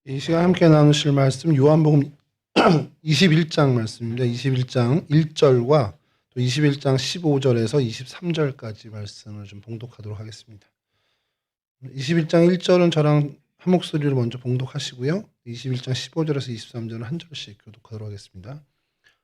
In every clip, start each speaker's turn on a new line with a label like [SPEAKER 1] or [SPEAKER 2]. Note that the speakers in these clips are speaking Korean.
[SPEAKER 1] 이 시간 함께 나누실 말씀 요한복음 21장 말씀입니다. 21장 1절과 또 21장 15절에서 23절까지 말씀을 좀 봉독하도록 하겠습니다. 21장 1절은 저랑 한 목소리로 먼저 봉독하시고요. 21장 15절에서 23절은 한 절씩 교독하도록 하겠습니다.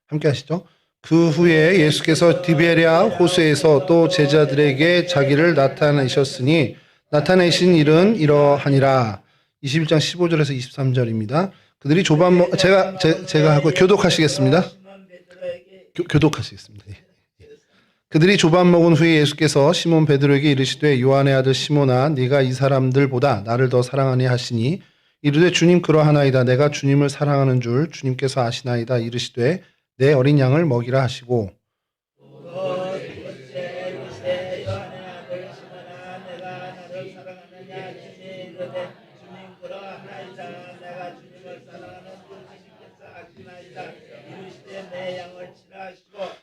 [SPEAKER 1] 함께 하시죠. 그 후에 예수께서 디베랴 호수에서 또 제자들에게 자기를 나타내셨으니 나타내신 일은 이러하니라. 21장 15절에서 23절입니다. 그들이 제가 하고 교독하시겠습니다. 교독하시겠습니다. 그들이 조반 먹은 후에 예수께서 시몬 베드로에게 이르시되 요한의 아들 시몬아 네가 이 사람들보다 나를 더 사랑하니 하시니 이르되 주님 그러하나이다. 내가 주님을 사랑하는 줄 주님께서 아시나이다. 이르시되 내 어린 양을 먹이라 하시고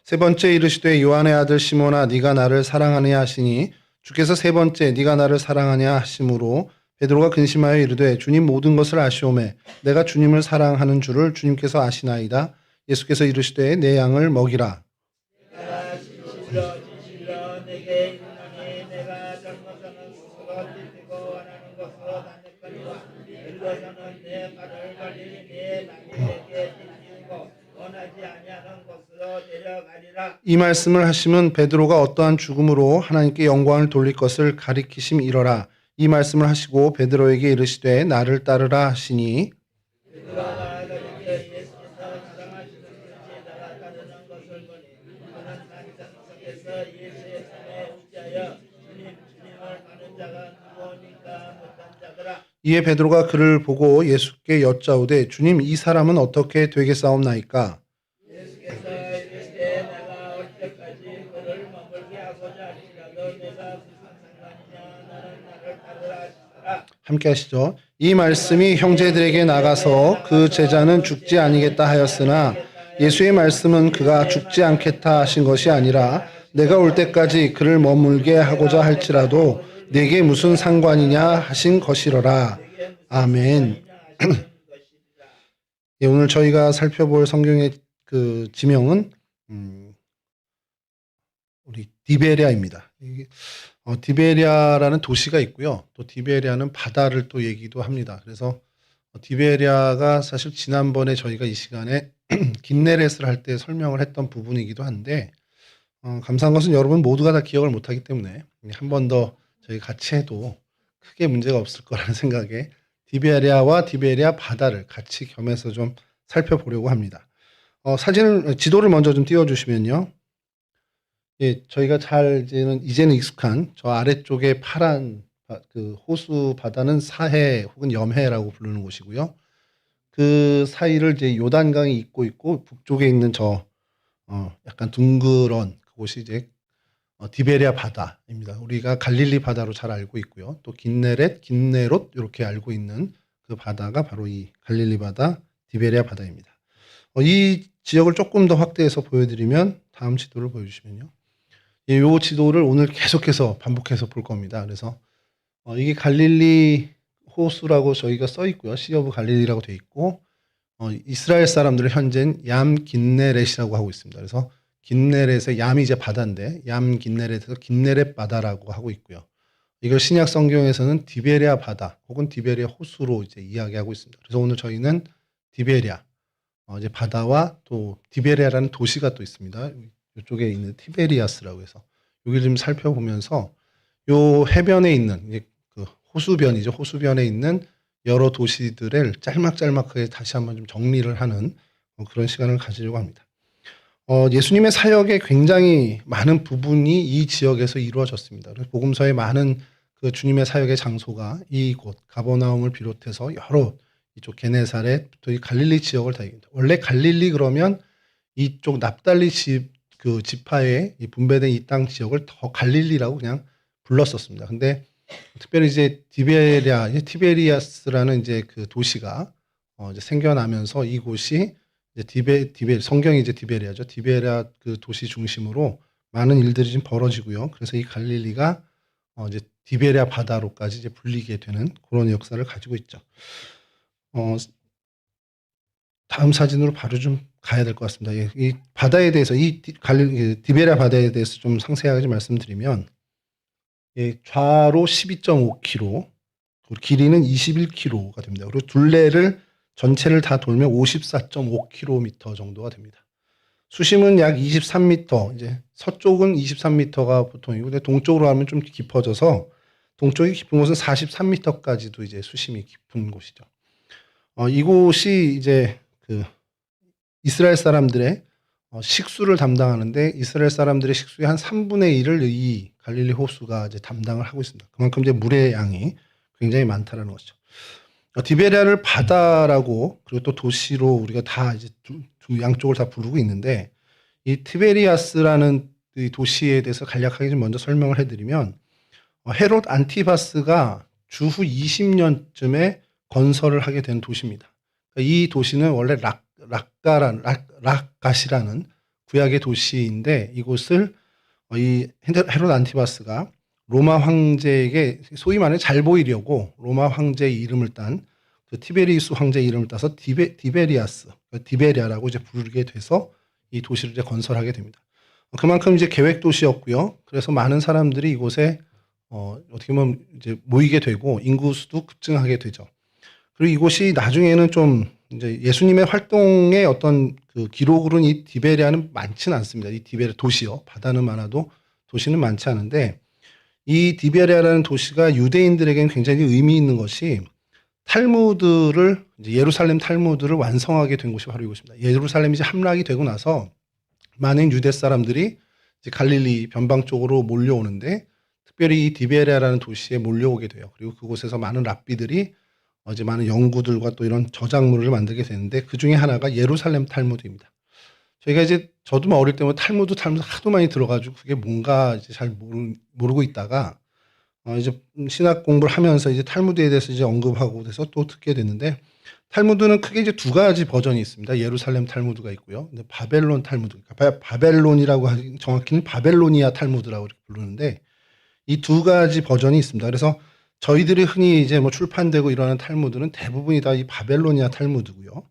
[SPEAKER 1] 세 번째 이르시되 요한의 아들 시몬아 네가 나를 사랑하느냐 하시니 주께서 세 번째 네가 나를 사랑하냐 하심으로 베드로가 근심하여 이르되 주님 모든 것을 아시오매 내가 주님을 사랑하는 줄을 주님께서 아시나이다. 예수께서 이르시되 내 양을 먹이라. 이 말씀을 하시면 베드로가 어떠한 죽음으로 하나님께 영광을 돌릴 것을 가리키심이러라. 이 말씀을 하시고 베드로에게 이르시되 나를 따르라 하시니 이에 베드로가 그를 보고 예수께 여짜오되 주님 이 사람은 어떻게 되겠사옵나이까? 함께 하시죠. 이 말씀이 형제들에게 나가서 그 제자는 죽지 아니겠다 하였으나 예수의 말씀은 그가 죽지 않겠다 하신 것이 아니라 내가 올 때까지 그를 머물게 하고자 할지라도 내게 무슨 상관이냐 하신 것이로라. 아멘. 예, 오늘 저희가 살펴볼 성경의 그 지명은 우리 디베랴입니다. 디베랴라는 도시가 있고요. 또 디베랴는 바다를 또 얘기도 합니다. 그래서 디베랴가 사실 지난번에 저희가 이 시간에 긴네렛을 할 때 설명을 했던 부분이기도 한데 감사한 것은 여러분 모두가 다 기억을 못하기 때문에 한 번 더 저희 같이 해도 크게 문제가 없을 거라는 생각에 디베랴와 디베랴 바다를 같이 겸해서 좀 살펴보려고 합니다. 지도를 먼저 좀 띄워주시면요. 예, 저희가 이제는 익숙한 저 아래쪽에 파란 그 호수 바다는 사해 혹은 염해라고 부르는 곳이고요. 그 사이를 이제 요단강이 잇고 있고 북쪽에 있는 약간 둥그런 그곳이 이제 디베랴 바다입니다. 우리가 갈릴리 바다로 잘 알고 있고요. 또 긴네롯 이렇게 알고 있는 그 바다가 바로 이 갈릴리 바다, 디베랴 바다입니다. 이 지역을 조금 더 확대해서 보여드리면 다음 지도를 보여주시면요. 이 지도를 오늘 계속해서 반복해서 볼 겁니다. 그래서 이게 갈릴리 호수라고 저희가 써 있고요. 시 오브 갈릴리라고 돼 있고 이스라엘 사람들의 현재는 얌 긴네렛이라고 하고 있습니다. 그래서 긴네렛의 얌이 이제 바다인데 얌 긴네렛에서 긴네렛 바다라고 하고 있고요. 이걸 신약 성경에서는 디베랴 바다 혹은 디베랴 호수로 이제 이야기하고 있습니다. 그래서 오늘 저희는 디베랴 이제 바다와 또 디베랴라는 도시가 또 있습니다. 이쪽에 있는 티베리아스라고 해서 여기를 좀 살펴보면서 요 해변에 있는 이제 그 호수변이죠. 호수변에 있는 여러 도시들을 짤막짤막하게 다시 한번 좀 정리를 하는 그런 시간을 가지려고 합니다. 예수님의 사역의 굉장히 많은 부분이 이 지역에서 이루어졌습니다. 그래서 복음서의 많은 그 주님의 사역의 장소가 이곳 가버나움을 비롯해서 여러 이쪽 게네사렛 또 이 갈릴리 지역을 다 얘기합니다. 원래 갈릴리 그러면 이쪽 납달리 지파에 분배된 이 땅 지역을 더 갈릴리라고 그냥 불렀었습니다. 근데 특별히 이제 티베리아스라는 이제 그 도시가 이제 생겨나면서 이곳이 이제 성경이 이제 디베리아죠. 디베리아 그 도시 중심으로 많은 일들이 좀 벌어지고요. 그래서 이 갈릴리가 이제 디베랴 바다로까지 이제 불리게 되는 그런 역사를 가지고 있죠. 어 다음 사진으로 바로 좀 가야 될 것 같습니다. 예, 이 바다에 대해서 디베리아 바다에 대해서 좀 상세하게 말씀드리면, 예, 좌로 12.5km, 그리고 길이는 21km가 됩니다. 그리고 둘레를 전체를 다 돌면 54.5km 정도가 됩니다. 수심은 약 23m, 이제 서쪽은 23m가 보통이고, 근데 동쪽으로 가면 좀 깊어져서 동쪽이 깊은 곳은 43m까지도 이제 수심이 깊은 곳이죠. 이곳이 이제 그 이스라엘 사람들의 식수를 담당하는데, 이스라엘 사람들의 식수의 한 3분의 1을 이 갈릴리 호수가 이제 담당을 하고 있습니다. 그만큼 이제 물의 양이 굉장히 많다라는 것이죠. 디베리아를 바다라고, 그리고 또 도시로 우리가 다 이제 두 양쪽을 다 부르고 있는데, 이 티베리아스라는 이 도시에 대해서 간략하게 좀 먼저 설명을 해드리면, 헤롯 안티바스가 주후 20년쯤에 건설을 하게 된 도시입니다. 이 도시는 원래 락갓이라는 구약의 도시인데, 이곳을 이 헤롯 안티바스가 로마 황제에게 소위 말해 잘 보이려고 로마 황제의 이름을 딴 그 티베리우스 황제의 이름을 따서 디베리아스, 디베리아라고 이제 부르게 돼서 이 도시를 이제 건설하게 됩니다. 그만큼 이제 계획 도시였고요. 그래서 많은 사람들이 이곳에 어떻게 보면 이제 모이게 되고 인구 수도 급증하게 되죠. 그리고 이곳이 나중에는 좀 이제 예수님의 활동의 어떤 그 기록으로는 이 디베리아는 많지는 않습니다. 이 디베리아 도시요. 바다는 많아도 도시는 많지 않은데, 이 디베리아라는 도시가 유대인들에게는 굉장히 의미 있는 것이, 탈무드를 이제 예루살렘 탈무드를 완성하게 된 곳이 바로 이곳입니다. 예루살렘이 이제 함락이 되고 나서 많은 유대 사람들이 이제 갈릴리 변방 쪽으로 몰려오는데, 특별히 이 디베리아라는 도시에 몰려오게 돼요. 그리고 그곳에서 많은 랍비들이 이제 많은 연구들과 또 이런 저작물을 만들게 되는데, 그 중에 하나가 예루살렘 탈무드입니다. 저희가 이제 저도 뭐 어릴 때부터 탈무드 하도 많이 들어가지고 그게 뭔가 이제 잘 모르고 있다가 이제 신학 공부를 하면서 이제 탈무드에 대해서 이제 언급하고 그래서 또 듣게 됐는데, 탈무드는 크게 이제 두 가지 버전이 있습니다. 예루살렘 탈무드가 있고요. 근데 바벨론 탈무드, 그러니까 바벨론이라고 하기 정확히는 바벨로니아 탈무드라고 이렇게 부르는데, 이 두 가지 버전이 있습니다. 그래서 저희들이 흔히 이제 뭐 출판되고 이러는 탈무드는 대부분이 다 이 바벨로니아 탈무드고요.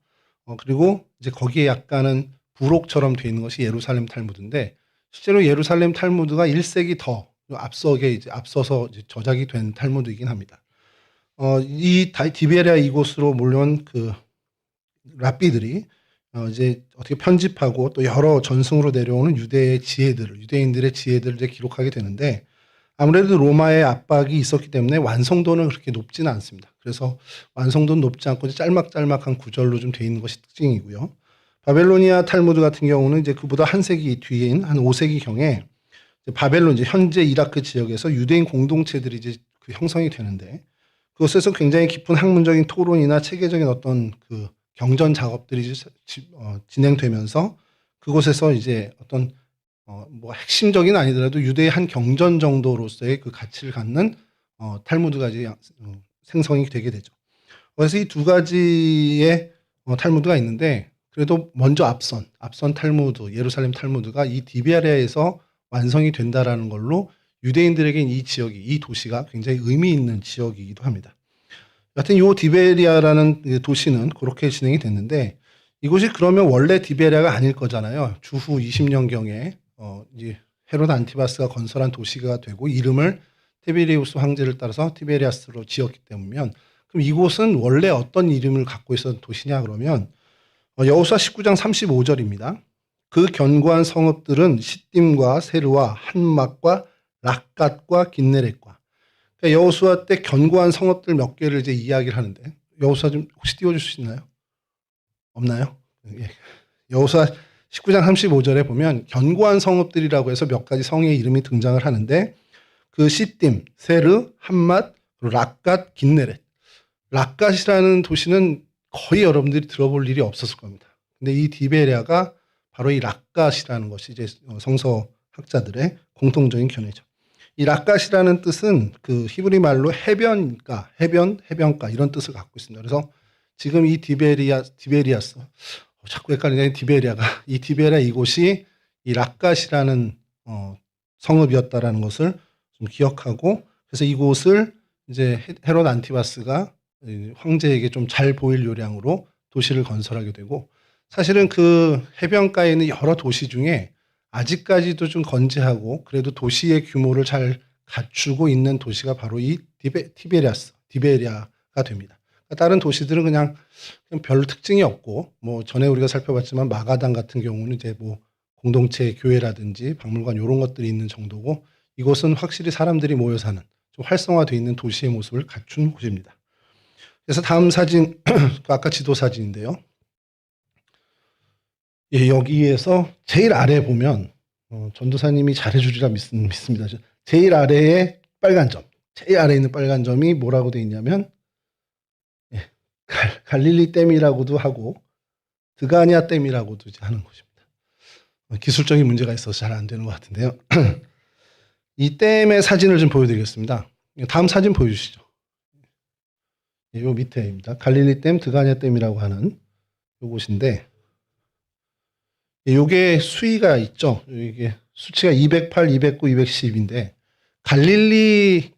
[SPEAKER 1] 그리고 이제 거기에 약간은 부록처럼 되어 있는 것이 예루살렘 탈무드인데, 실제로 예루살렘 탈무드가 1세기 더 앞서서 이제 저작이 된 탈무드이긴 합니다. 이 디베리아 이곳으로 몰려온 그 랍비들이 이제 어떻게 편집하고 또 여러 전승으로 내려오는 유대인들의 지혜들을 이제 기록하게 되는데, 아무래도 로마의 압박이 있었기 때문에 완성도는 그렇게 높지는 않습니다. 그래서 완성도는 높지 않고 짤막짤막한 구절로 좀 되어 있는 것이 특징이고요. 바벨로니아 탈무드 같은 경우는 이제 그보다 한 세기 뒤인 한 5세기경에 바벨론, 이제 현재 이라크 지역에서 유대인 공동체들이 이제 그 형성이 되는데, 그것에서 굉장히 깊은 학문적인 토론이나 체계적인 어떤 그 경전 작업들이 진행되면서, 그곳에서 이제 어떤 뭐 핵심적인 아니더라도 유대의 한 경전 정도로서의 그 가치를 갖는 탈무드가 이제 생성이 되게 되죠. 그래서 이 두 가지의 탈무드가 있는데, 그래도 먼저 앞선 탈무드, 예루살렘 탈무드가 이 디베리아에서 완성이 된다라는 걸로 유대인들에겐 이 도시가 굉장히 의미 있는 지역이기도 합니다. 여하튼 이 디베리아라는 도시는 그렇게 진행이 됐는데, 이곳이 그러면 원래 디베리아가 아닐 거잖아요. 주후 20년경에 이제 헤롯 안티바스가 건설한 도시가 되고 이름을 티베리우스 황제를 따라서 티베리아스로 지었기 때문이면, 그럼 이곳은 원래 어떤 이름을 갖고 있었던 도시냐 그러면 여호수아 19장 35절입니다. 그 견고한 성읍들은 시딤과 세르와 한막과 락갓과 긴네렛과. 그러니까 여호수아 때 견고한 성읍들 몇 개를 이제 이야기를 하는데, 여호수아 좀 혹시 띄워줄 수 있나요? 없나요? 예. 여호수아 19장 35절에 보면 견고한 성읍들이라고 해서 몇 가지 성의 이름이 등장을 하는데, 그 시딤, 세르, 한맛, 락갓, 긴네렛. 락갓이라는 도시는 거의 여러분들이 들어볼 일이 없었을 겁니다. 근데 이 디베리아가 바로 이 락갓이라는 것이 이제 성서학자들의 공통적인 견해죠. 이 락갓이라는 뜻은 그 히브리 말로 해변가 이런 뜻을 갖고 있습니다. 그래서 지금 이 디베리아스, 자꾸 헷갈리네, 이 디베리아 이곳이 이 락갓이라는 성읍이었다라는 것을 좀 기억하고, 그래서 이곳을 이제 헤롯 안티바스가 황제에게 좀 잘 보일 요량으로 도시를 건설하게 되고, 사실은 그 해변가에 있는 여러 도시 중에 아직까지도 좀 건재하고 그래도 도시의 규모를 잘 갖추고 있는 도시가 바로 이 디베리아가 됩니다. 다른 도시들은 그냥 별로 특징이 없고, 뭐 전에 우리가 살펴봤지만 마가당 같은 경우는 이제 뭐 공동체 교회라든지 박물관 이런 것들이 있는 정도고, 이곳은 확실히 사람들이 모여 사는 좀 활성화되어 있는 도시의 모습을 갖춘 곳입니다. 그래서 다음 사진, 아까 지도 사진인데요. 예, 여기에서 제일 아래 보면 전도사님이 잘해주리라 믿습니다. 제일 아래에 빨간 점, 제일 아래에 있는 빨간 점이 뭐라고 되어 있냐면, 예, 갈릴리 댐이라고도 하고 드가니아 댐이라고도 이제 하는 곳입니다. 기술적인 문제가 있어서 잘 안 되는 것 같은데요. 이 댐의 사진을 좀 보여드리겠습니다. 다음 사진 보여주시죠. 이 밑에입니다. 갈릴리 댐, 드가니아 댐이라고 하는 요곳인데, 요게 수위가 있죠. 이게 수치가 208, 209, 210인데, 갈릴리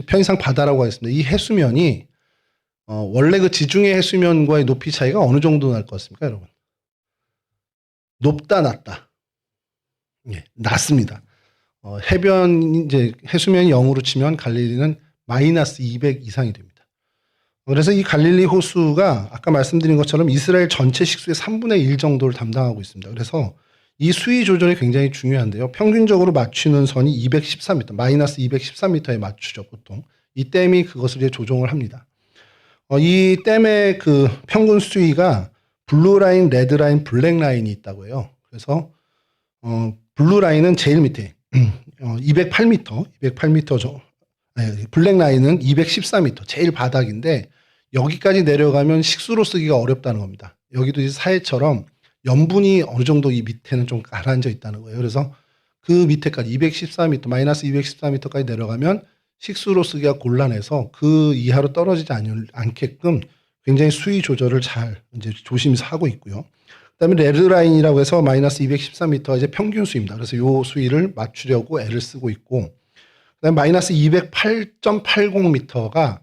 [SPEAKER 1] 편의상 바다라고 하겠습니다. 이 해수면이 원래 그 지중해 해수면과의 높이 차이가 어느 정도 날 것 같습니까, 여러분? 높다, 낮다? 예, 낮습니다. 해변 이제 해수면이 0으로 치면 갈릴리는 마이너스 200 이상이 됩니다. 그래서 이 갈릴리 호수가 아까 말씀드린 것처럼 이스라엘 전체 식수의 3분의 1 정도를 담당하고 있습니다. 그래서 이 수위 조절이 굉장히 중요한데요. 평균적으로 맞추는 선이 213m, 마이너스 213m에 맞추죠, 보통. 이 댐이 그것을 이제 조정을 합니다. 이 댐의 그 평균 수위가 블루 라인, 레드 라인, 블랙 라인이 있다고 해요. 그래서 블루 라인은 제일 밑에 208m, 208m 블랙 라인은 214m, 제일 바닥인데, 여기까지 내려가면 식수로 쓰기가 어렵다는 겁니다. 여기도 이제 사해처럼 염분이 어느 정도 이 밑에는 좀 가라앉아 있다는 거예요. 그래서 그 밑에까지 214m, 마이너스 214m까지 내려가면 식수로 쓰기가 곤란해서 그 이하로 떨어지지 않게끔 굉장히 수위 조절을 잘 이제 조심해서 하고 있고요. 그다음에 레드라인이라고 해서 마이너스 214m가 이제 평균 수위입니다. 그래서 요 수위를 맞추려고 애를 쓰고 있고, 그다음에 마이너스 208.80m가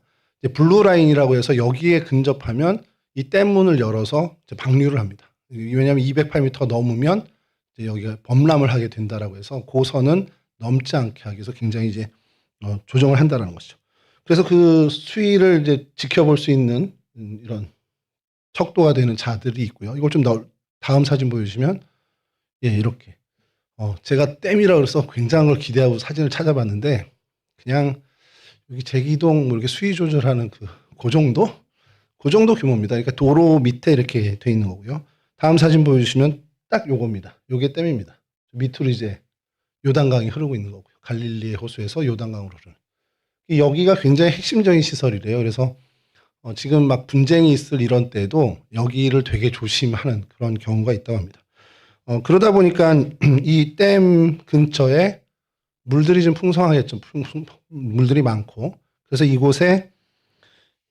[SPEAKER 1] 블루라인이라고 해서 여기에 근접하면 이 댐문을 열어서 이제 방류를 합니다. 왜냐하면 208m가 넘으면 이제 여기가 범람을 하게 된다라고 해서 그 선은 넘지 않게 하기 위해서 굉장히 이제 조정을 한다라는 것이죠. 그래서 그 수위를 이제 지켜볼 수 있는 이런 척도가 되는 자들이 있고요. 이걸 좀 다음 사진 보여주시면, 예, 이렇게 제가 댐이라고 해서 굉장한 걸 기대하고 사진을 찾아봤는데, 그냥 여기 제기동 뭐 이렇게 수위 조절하는 그 정도 규모입니다. 그러니까 도로 밑에 이렇게 돼 있는 거고요. 다음 사진 보여주시면 딱 요겁니다. 요게 댐입니다. 밑으로 이제 요단강이 흐르고 있는 거고요. 갈릴리의 호수에서 요단강으로 흐르는. 여기가 굉장히 핵심적인 시설이래요. 그래서 지금 막 분쟁이 있을 이런 때도 여기를 되게 조심하는 그런 경우가 있다고 합니다. 그러다 보니까 이 댐 근처에 물들이 좀 풍성하겠죠. 물들이 많고. 그래서 이곳에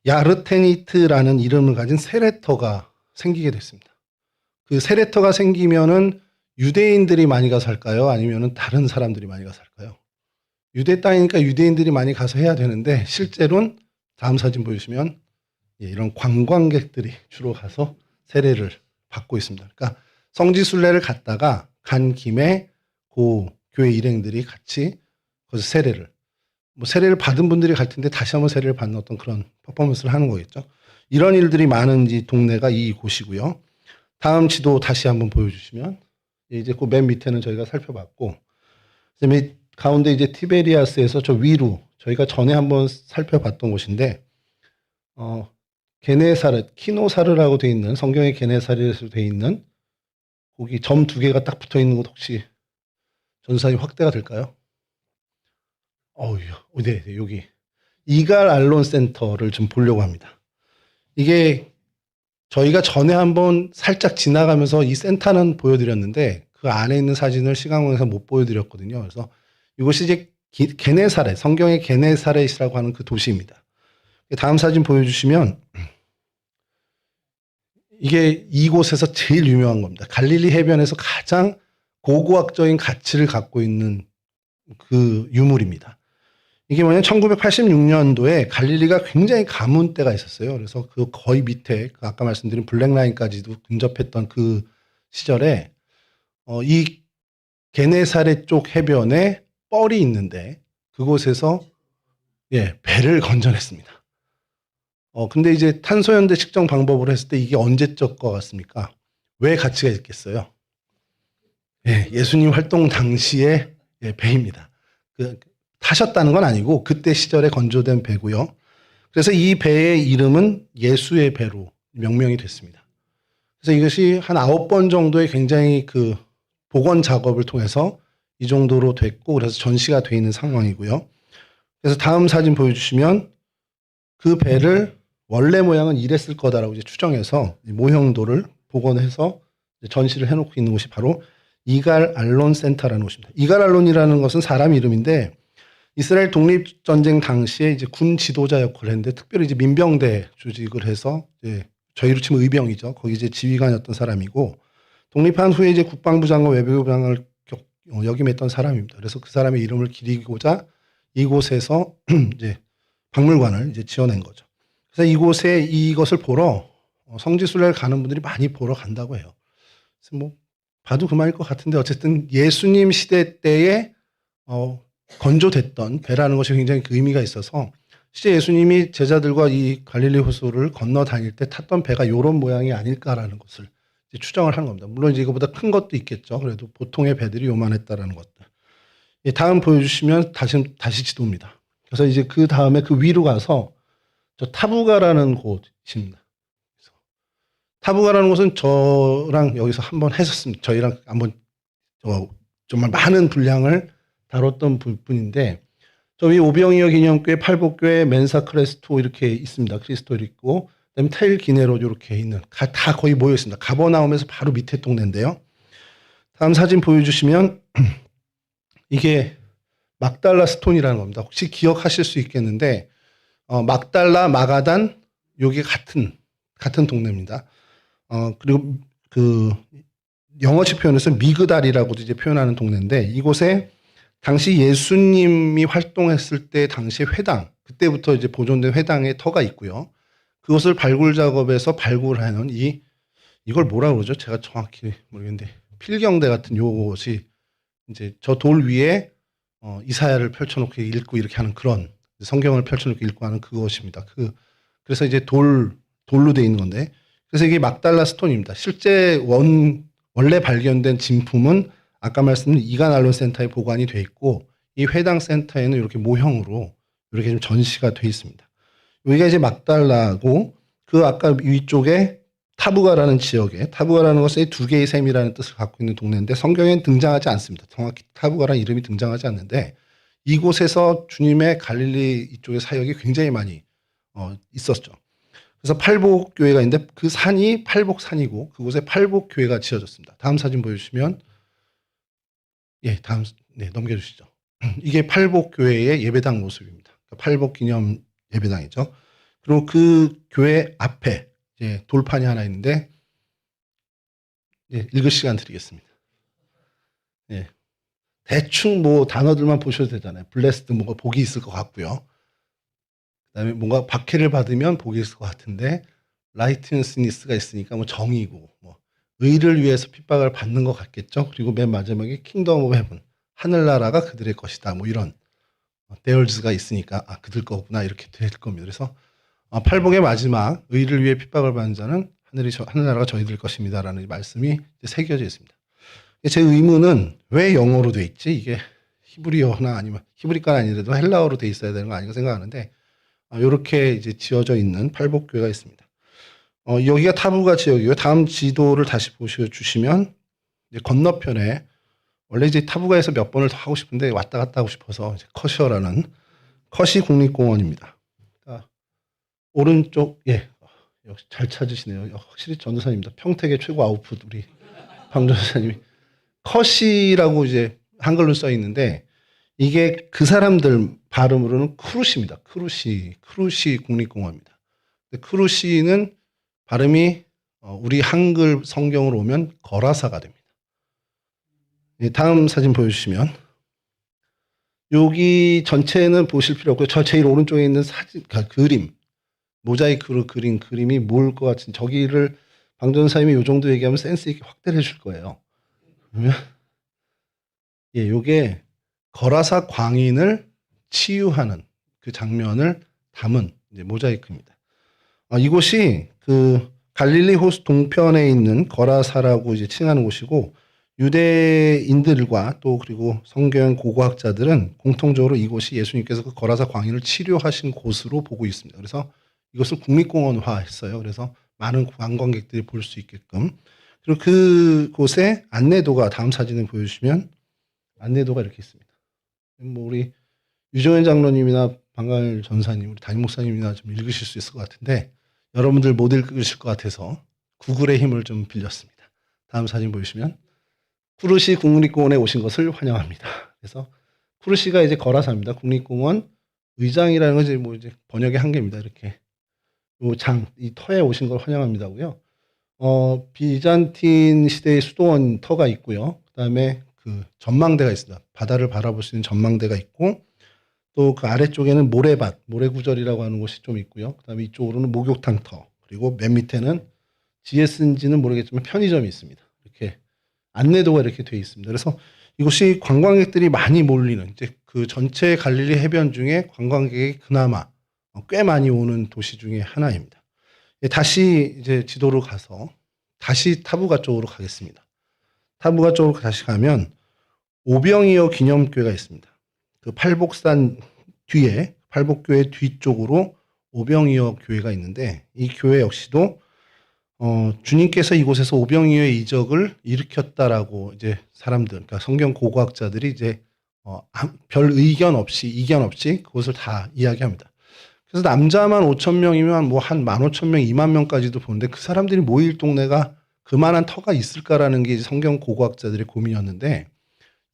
[SPEAKER 1] 야르테니트라는 이름을 가진 세레터가 생기게 됐습니다. 그 세레터가 생기면은 유대인들이 많이 가서 할까요? 아니면은 다른 사람들이 많이 가서 할까요? 유대 땅이니까 유대인들이 많이 가서 해야 되는데, 실제로는 다음 사진 보여주시면, 예, 이런 관광객들이 주로 가서 세례를 받고 있습니다. 그러니까 성지순례를 갔다가 간 김에 그 교회 일행들이 같이 거기서 세례를 받은 분들이 갈 텐데 다시 한번 세례를 받는 어떤 그런 퍼포먼스를 하는 거겠죠. 이런 일들이 많은 이 동네가 이곳이고요. 다음 지도 다시 한번 보여주시면, 이제 그 맨 밑에는 저희가 살펴봤고, 그다음에 가운데 이제 티베리아스에서 저 위로 저희가 전에 한번 살펴봤던 곳인데, 게네사르, 키노사르라고 되어 있는, 성경의 게네사르에서 되어 있는 거기 점 2개가 딱 붙어 있는 곳 혹시 전사님 확대가 될까요? 네, 여기 이갈 알론 센터를 좀 보려고 합니다. 이게 저희가 전에 한번 살짝 지나가면서 이 센터는 보여드렸는데 그 안에 있는 사진을 시간공에서 못 보여드렸거든요. 그래서 이곳이 이제 게네사렛, 성경의 게네사렛이라고 하는 그 도시입니다. 다음 사진 보여주시면, 이게 이곳에서 제일 유명한 겁니다. 갈릴리 해변에서 가장 고고학적인 가치를 갖고 있는 그 유물입니다. 이게 뭐냐면 1986년도에 갈릴리가 굉장히 가문 때가 있었어요. 그래서 그 거의 밑에 그 아까 말씀드린 블랙라인까지도 근접했던 그 시절에 이 게네사렛 쪽 해변에 뻘이 있는데 그곳에서 배를 건져냈습니다. 근데 이제 탄소연대 측정 방법으로 했을 때 이게 언제적 것 같습니까? 왜 가치가 있겠어요? 예수님 활동 당시의 배입니다. 타셨다는 건 아니고 그때 시절에 건조된 배고요. 그래서 이 배의 이름은 예수의 배로 명명이 됐습니다. 그래서 이것이 한 9번 정도의 굉장히 그 복원 작업을 통해서 이 정도로 됐고 그래서 전시가 되어 있는 상황이고요. 그래서 다음 사진 보여주시면 그 배를 원래 모양은 이랬을 거다라고 이제 추정해서 모형도를 복원해서 전시를 해놓고 있는 곳이 바로 이갈 알론 센터라는 곳입니다. 이갈 알론이라는 것은 사람 이름인데 이스라엘 독립전쟁 당시에 이제 군 지도자 역할을 했는데 특별히 이제 민병대 조직을 해서 이제 저희로 치면 의병이죠. 거기 이제 지휘관이었던 사람이고 독립한 후에 이제 국방부 장관, 외교부 장관을 역임했던 사람입니다. 그래서 그 사람의 이름을 기리고자 이곳에서 이제 박물관을 이제 지어낸 거죠. 그래서 이곳에 이것을 보러 성지순례를 가는 분들이 많이 보러 간다고 해요. 그래서 뭐 봐도 그만일 것 같은데 어쨌든 예수님 시대 때에 건조됐던 배라는 것이 굉장히 그 의미가 있어서 실제 예수님이 제자들과 이 갈릴리 호수를 건너 다닐 때 탔던 배가 이런 모양이 아닐까라는 것을 이제 추정을 하는 겁니다. 물론 이제 이거보다 큰 것도 있겠죠. 그래도 보통의 배들이 요만했다라는 것들. 다음 보여주시면 다시 지도입니다. 그래서 이제 그 다음에 그 위로 가서 저 타부가라는 곳입니다. 타부가라는 곳은 저랑 여기서 한번 했었습니다. 저희랑 한번 정말 많은 분량을 다뤘던 부분인데 저 위 오병이어 기념교회, 팔복교회, 멘사 크레스토 이렇게 있습니다. 크리스토 있고 그다음에 테일 기네로 이렇게 있는 다 거의 모여 있습니다. 가버나움에서 바로 밑에 동네인데요. 다음 사진 보여주시면 이게 막달라 스톤이라는 겁니다. 혹시 기억하실 수 있겠는데 막달라, 마가단 요게 같은 동네입니다. 그리고 그 영어식 표현에서 미그달이라고도 이제 표현하는 동네인데 이곳에 당시 예수님이 활동했을 때 당시 회당 그때부터 이제 보존된 회당의 터가 있고요. 그것을 발굴 작업에서 발굴하는 이걸 뭐라 그러죠? 제가 정확히 모르겠는데 필경대 같은 요것이 이제 저 돌 위에 이사야를 펼쳐놓고 읽고 이렇게 하는 그런 성경을 펼쳐놓고 읽고 하는 그것입니다. 그래서 이제 돌로 돼 있는 건데 그래서 이게 막달라 스톤입니다. 실제 원래 발견된 진품은 아까 말씀드린 이간 알론 센터에 보관이 돼 있고 이 회당 센터에는 이렇게 모형으로 이렇게 좀 전시가 돼 있습니다. 여기가 이제 막달라고 그 아까 위쪽에 타부가라는 지역에 타부가라는 것은 두 개의 셈이라는 뜻을 갖고 있는 동네인데 성경에는 등장하지 않습니다. 정확히 타부가라는 이름이 등장하지 않는데 이곳에서 주님의 갈릴리 이쪽의 사역이 굉장히 많이 있었죠. 그래서 팔복교회가 있는데 그 산이 팔복산이고 그곳에 팔복교회가 지어졌습니다. 다음 사진 보여주시면 넘겨주시죠. 이게 팔복교회의 예배당 모습입니다. 팔복기념 예배당이죠. 그리고 그 교회 앞에 돌판이 하나 있는데 읽을 시간 드리겠습니다. 대충 뭐 단어들만 보셔도 되잖아요. 블레스드 뭔가 복이 있을 것 같고요. 그다음에 뭔가 박해를 받으면 복이 있을 것 같은데 라이트니스가 있으니까 뭐 정의고 뭐 의를 위해서 핍박을 받는 것 같겠죠. 그리고 맨 마지막에 킹덤 오브 헤븐 하늘나라가 그들의 것이다. 뭐 이런 데얼즈가 있으니까 그들 거구나 이렇게 될 겁니다. 그래서 팔복의 마지막 의를 위해 핍박을 받는 자는 하늘나라가 저희들 것입니다라는 말씀이 새겨져 있습니다. 제 의문은 왜 영어로 돼 있지? 이게 히브리어나 아니면 히브리과는 아니더라도 헬라어로 돼 있어야 되는 거 아닌가 생각하는데 이렇게 이제 지어져 있는 팔복교회가 있습니다. 여기가 타부가 지역이고요. 다음 지도를 다시 보셔주시면 이제 건너편에 원래 이제 타부가에서 몇 번을 더 하고 싶은데 왔다 갔다 하고 싶어서 이제 커시어라는 커시 국립공원입니다. 오른쪽 역시 잘 찾으시네요. 확실히 전도사님입니다. 평택의 최고 아웃풋 우리 방 전도사님이 커시라고 이제 한글로 써 있는데 이게 그 사람들 발음으로는 크루시입니다. 크루시 국립공원입니다. 크루시는 발음이 우리 한글 성경으로 오면 거라사가 됩니다. 다음 사진 보여주시면 여기 전체는 보실 필요 없고요. 저 제일 오른쪽에 있는 사진, 그림, 모자이크로 그린 그림이 뭘 것 같은, 저기를 방 전사님이 요 정도 얘기하면 센스 있게 확대를 해줄 거예요. 그러면 예, 요게 거라사 광인을 치유하는 그 장면을 담은 이제 모자이크입니다. 이곳이 그 갈릴리 호수 동편에 있는 거라사라고 이제 칭하는 곳이고, 유대인들과 또 그리고 성경 고고학자들은 공통적으로 이곳이 예수님께서 그 거라사 광인을 치료하신 곳으로 보고 있습니다. 그래서 이것을 국립공원화했어요. 그래서 많은 관광객들이 볼 수 있게끔. 그리고 그곳에 안내도가, 다음 사진을 보여주시면 안내도가 이렇게 있습니다. 뭐 우리 유정현 장로님이나 방갈 전사님, 우리 담임 목사님이나 좀 읽으실 수 있을 것 같은데, 여러분들 못 읽으실 것 같아서 구글의 힘을 좀 빌렸습니다. 다음 사진 보시면 쿠르시 국립공원에 오신 것을 환영합니다. 그래서 쿠르시가 이제 거라사입니다. 국립공원 의장이라는 것이 뭐 이제 번역의 한계입니다. 이렇게 이 터에 오신 걸 환영합니다고요. 비잔틴 시대의 수도원 터가 있고요. 그다음에 그 전망대가 있습니다. 바다를 바라볼 수 있는 전망대가 있고, 또 그 아래쪽에는 모래밭, 모래구절이라고 하는 곳이 좀 있고요. 그다음에 이쪽으로는 목욕탕 터, 그리고 맨 밑에는 GS인지는 모르겠지만 편의점이 있습니다. 이렇게 안내도가 이렇게 되어 있습니다. 그래서 이곳이 관광객들이 많이 몰리는, 이제 그 전체 갈릴리 해변 중에 관광객이 그나마 꽤 많이 오는 도시 중에 하나입니다. 다시 이제 지도로 가서 다시 타부가 쪽으로 가겠습니다. 타부가 쪽으로 다시 가면 오병이어 기념교회가 있습니다. 그 팔복산 뒤에, 팔복교회 뒤쪽으로 오병이어 교회가 있는데, 이 교회 역시도 주님께서 이곳에서 오병이어의 이적을 일으켰다라고 이제 사람들, 그러니까 성경 고고학자들이 이제 별 의견 없이, 이견 없이 그것을 다 이야기합니다. 그래서 남자만 5천 명이면 뭐 한 15,000명, 2만 명까지도 보는데, 그 사람들이 모일 동네가 그만한 터가 있을까라는 게 이제 성경 고고학자들의 고민이었는데,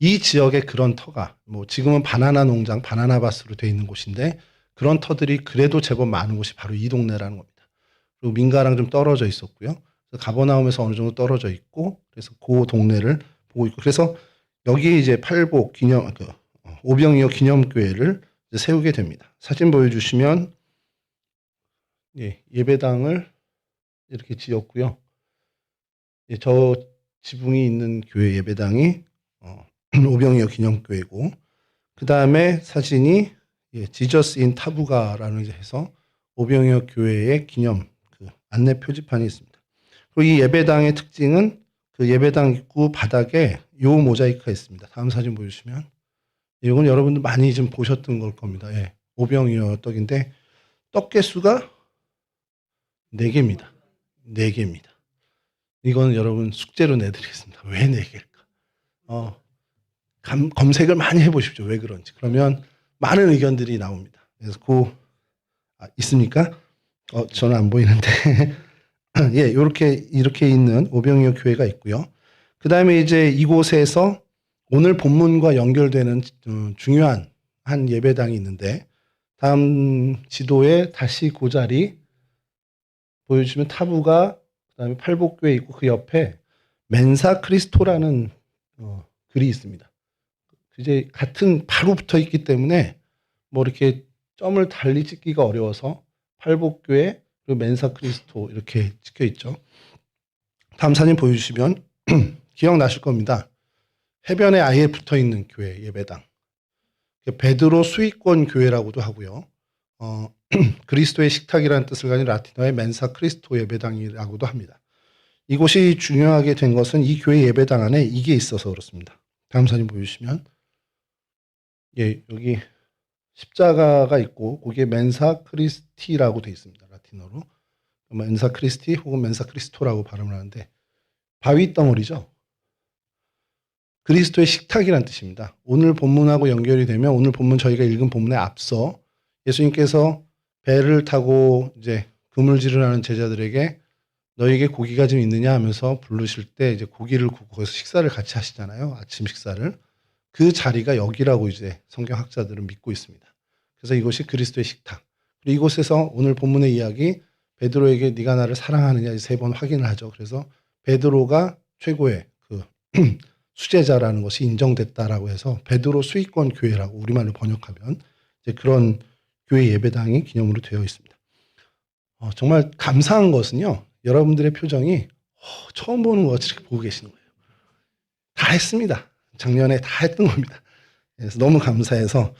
[SPEAKER 1] 이 지역에 그런 터가, 뭐 지금은 바나나 농장, 바나나 밭으로 되어 있는 곳인데, 그런 터들이 그래도 제법 많은 곳이 바로 이 동네라는 겁니다. 그리고 민가랑 좀 떨어져 있었고요. 가버나움에서 어느 정도 떨어져 있고, 그래서 그 동네를 보고 있고, 그래서 여기 이제 팔복 기념, 오병이어 기념교회를 세우게 됩니다. 사진 보여주시면, 예, 예배당을 이렇게 지었고요. 예, 저 지붕이 있는 교회 예배당이 오병이어 기념교회고, 그 다음에 사진이 지저스 인 타부가라는 해서 오병이어 교회의 기념 그 안내 표지판이 있습니다. 그리고 이 예배당의 특징은 그 예배당 입구 바닥에 요 모자이크가 있습니다. 다음 사진 보여주시면, 이건 여러분들 많이 좀 보셨던 걸 겁니다. 예, 오병이어 떡인데 떡 개수가 4개입니다. 4개입니다. 이건 여러분 숙제로 내드리겠습니다. 왜 4개일까? 검색을 많이 해보십시오. 왜 그런지. 그러면 많은 의견들이 나옵니다. 그래서 있습니까? 저는 안 보이는데. 예, 이렇게 있는 오병이어 교회가 있고요. 그 다음에 이제 이곳에서 오늘 본문과 연결되는 중요한 한 예배당이 있는데, 다음 지도에 다시 그 자리 보여주시면 타부가, 그 다음에 팔복교회 있고, 그 옆에 멘사 크리스토라는 글이 있습니다. 이제 같은 바로 붙어 있기 때문에 뭐 이렇게 점을 달리 찍기가 어려워서 팔복교회 그리고 멘사 크리스토 이렇게 찍혀 있죠. 다음 사진 보여주시면 기억나실 겁니다. 해변에 아예 붙어 있는 교회 예배당. 베드로 수익권 교회라고도 하고요. 그리스도의 식탁이라는 뜻을 가진 라틴어의 멘사 크리스토 예배당이라고도 합니다. 이곳이 중요하게 된 것은 이 교회 예배당 안에 이게 있어서 그렇습니다. 다음 사진 보여주시면, 예, 여기 십자가가 있고 거기에 멘사 크리스티라고 되어 있습니다. 라틴어로. 멘사 크리스티 혹은 멘사 크리스토라고 발음을 하는데, 바위 덩어리죠. 그리스도의 식탁이란 뜻입니다. 오늘 본문하고 연결이 되면, 오늘 본문 저희가 읽은 본문에 앞서 예수님께서 배를 타고 이제 그물질을 하는 제자들에게 너에게 고기가 좀 있느냐 하면서 부르실 때 이제 고기를 굽고 거기서 식사를 같이 하시잖아요. 아침 식사를. 그 자리가 여기라고 이제 성경학자들은 믿고 있습니다. 그래서 이곳이 그리스도의 식탁. 그리고 이곳에서 오늘 본문의 이야기, 베드로에게 네가 나를 사랑하느냐 3번 확인을 하죠. 그래서 베드로가 최고의 그 수제자라는 것이 인정됐다라고 해서 베드로 수익권 교회라고 우리말로 번역하면 이제 그런 교회 예배당이 기념으로 되어 있습니다. 정말 감사한 것은요, 여러분들의 표정이 처음 보는 것 같이 이렇게 보고 계시는 거예요. 다 했습니다. 작년에 다 했던 겁니다. 그래서 너무 감사해서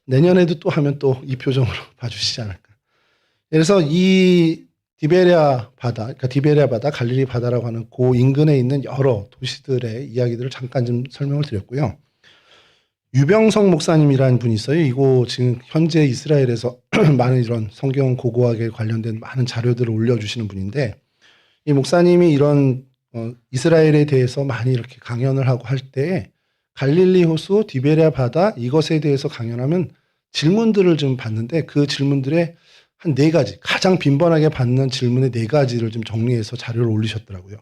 [SPEAKER 1] 내년에도 또 하면 또 이 표정으로 봐주시지 않을까. 그래서 이 디베랴 바다, 그러니까 디베랴 바다, 갈릴리 바다라고 하는 그 인근에 있는 여러 도시들의 이야기들을 잠깐 좀 설명을 드렸고요. 유병성 목사님이라는 분이 있어요. 이거 지금 현재 이스라엘에서 많은 이런 성경 고고학에 관련된 많은 자료들을 올려주시는 분인데, 이 목사님이 이런 이스라엘에 대해서 많이 이렇게 강연을 하고 할 때 갈릴리 호수, 디베랴 바다 이것에 대해서 강연하면 질문들을 좀 받는데 그 질문들의 한 4가지, 가장 빈번하게 받는 질문의 4가지를 좀 정리해서 자료를 올리셨더라고요.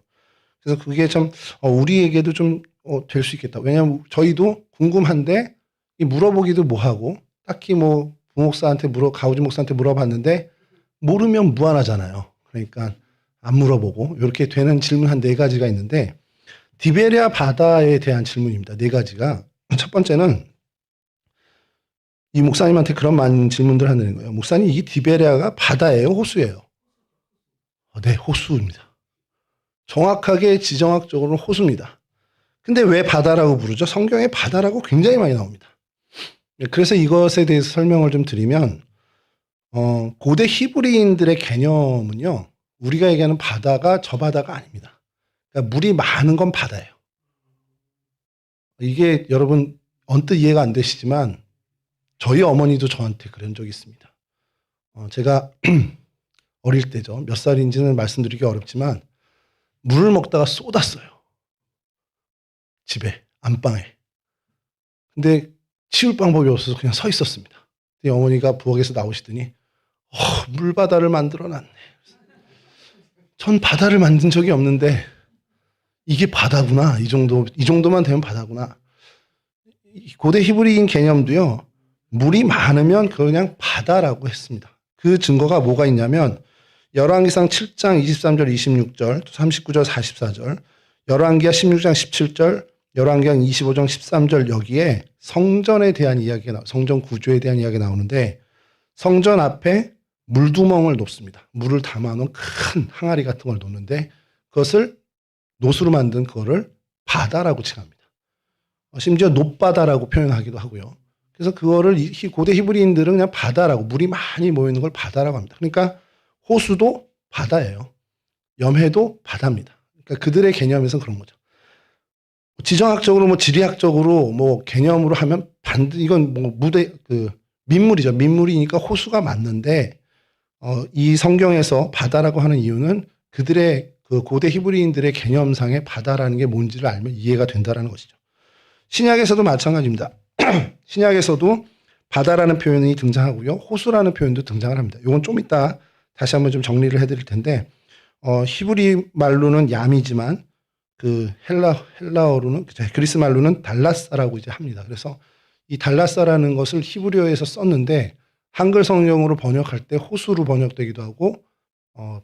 [SPEAKER 1] 그래서 그게 참 우리에게도 좀 될 수 있겠다. 왜냐하면 저희도 궁금한데 물어보기도 뭐하고 딱히 뭐 부목사한테 가우지 목사한테 물어봤는데 모르면 무안하잖아요. 그러니까 안 물어보고 이렇게 되는 질문 한 4가지가 있는데 디베랴 바다에 대한 질문입니다. 4가지가. 첫 번째는 이 목사님한테 그런 많은 질문들을 하는 거예요. 목사님, 이 디베랴가 바다예요? 호수예요? 네, 호수입니다. 정확하게 지정학적으로는 호수입니다. 근데 왜 바다라고 부르죠? 성경에 바다라고 굉장히 많이 나옵니다. 그래서 이것에 대해서 설명을 좀 드리면 고대 히브리인들의 개념은요, 우리가 얘기하는 바다가 저 바다가 아닙니다. 그러니까 물이 많은 건 바다예요. 이게 여러분 언뜻 이해가 안 되시지만 저희 어머니도 저한테 그런 적이 있습니다. 제가 어릴 때죠. 몇 살인지는 말씀드리기 어렵지만 물을 먹다가 쏟았어요. 집에, 안방에. 근데 치울 방법이 없어서 그냥 서 있었습니다. 어머니가 부엌에서 나오시더니 물바다를 만들어놨네. 전 바다를 만든 적이 없는데 이게 바다구나. 이 정도만 되면 바다구나. 고대 히브리인 개념도요. 물이 많으면 그냥 바다라고 했습니다. 그 증거가 뭐가 있냐면 열왕기상 7장 23절 26절 39절 44절 열왕기하 16장 17절 열왕기하 25장 13절 여기에 성전에 대한 이야기가 성전 구조에 대한 이야기가 나오는데 성전 앞에 물두멍을 놓습니다. 물을 담아놓은 큰 항아리 같은 걸 놓는데 그것을 노수로 만든 그거를 바다라고 칭합니다. 심지어 높바다라고 표현하기도 하고요. 그래서 그거를 고대 히브리인들은 그냥 바다라고, 물이 많이 모이는 걸 바다라고 합니다. 그러니까 호수도 바다예요. 염해도 바다입니다. 그러니까 그들의 개념에서는 그런 거죠. 지정학적으로 지리학적으로 개념으로 하면 이건 민물이죠. 민물이니까 호수가 맞는데 이 성경에서 바다라고 하는 이유는 그들의 그 고대 히브리인들의 개념상의 바다라는 게 뭔지를 알면 이해가 된다라는 것이죠. 신약에서도 마찬가지입니다. 신약에서도 바다라는 표현이 등장하고요. 호수라는 표현도 등장을 합니다. 이건 좀 이따 다시 한번 좀 정리를 해드릴 텐데 히브리 말로는 얌이지만 그 헬라어로는 그리스 말로는 달라사라고 이제 합니다. 그래서 이 달라사라는 것을 히브리어에서 썼는데 한글 성경으로 번역할 때 호수로 번역되기도 하고